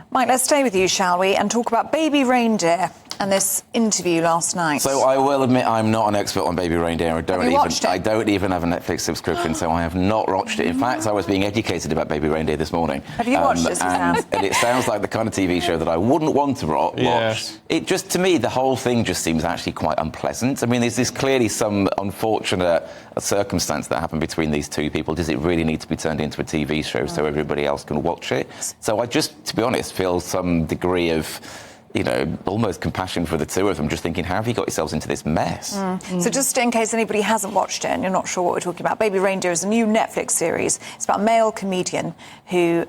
Mike, let's stay with you, shall we, and talk about Baby Reindeer and this interview last night. So I will admit I'm not an expert on Baby Reindeer. I don't even have a Netflix subscription, so I have not watched it. In fact, I was being educated about Baby Reindeer this morning. Have you watched it, Suzanne? And it sounds like the kind of TV show that I wouldn't want to watch. Yes. It just, to me, the whole thing just seems actually quite unpleasant. I mean, there's clearly some unfortunate circumstance that happened between these two people. Does it really need to be turned into a TV show so everybody else can watch it? So I just, to be honest, feel some degree of, you know, almost compassion for the two of them, just thinking, how have you got yourselves into this mess? So just in case anybody hasn't watched it and you're not sure what we're talking about, Baby Reindeer is a new Netflix series. It's about a male comedian who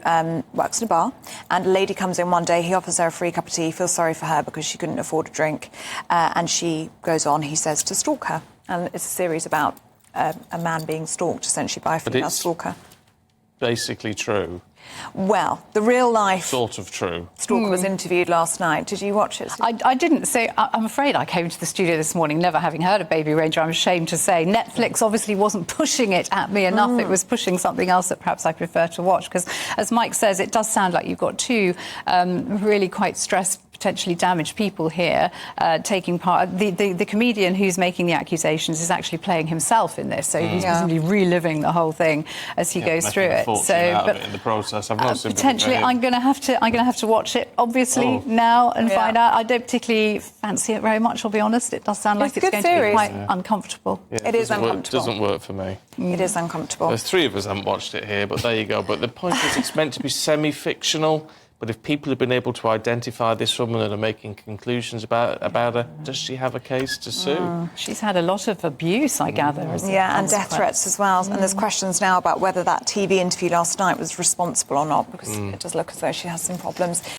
works in a bar, and a lady comes in one day, he offers her a free cup of tea, feels sorry for her because she couldn't afford a drink, and she goes on, he says, to stalk her. And it's a series about a man being stalked, essentially, by a female stalker. Basically true. Well, the real life... Sort of true. Stalker was interviewed last night. Did you watch it? I didn't. So I'm afraid I came to the studio this morning never having heard of Baby Reindeer. I'm ashamed to say. Netflix obviously wasn't pushing it at me enough. It was pushing something else that perhaps I prefer to watch. Because, as Mike says, it does sound like you've got two really quite stressed, potentially damaged people here taking part. The comedian who's making the accusations is actually playing himself in this, so he's presumably reliving the whole thing as he goes through it. So, but in the process, I've not potentially, I'm going to have to watch it obviously now and find out. I don't particularly fancy it very much. I'll be honest. It does sound like it's going to be quite uncomfortable. Yeah, it is uncomfortable. It doesn't work for me. It is uncomfortable. There's three of us haven't watched it here, but there you go. But the point is, it's meant to be semi-fictional. But if people have been able to identify this woman and are making conclusions about her, does she have a case to sue? She's had a lot of abuse, I gather. And death threats as well. And there's questions now about whether that TV interview last night was responsible or not, because it does look as though she has some problems.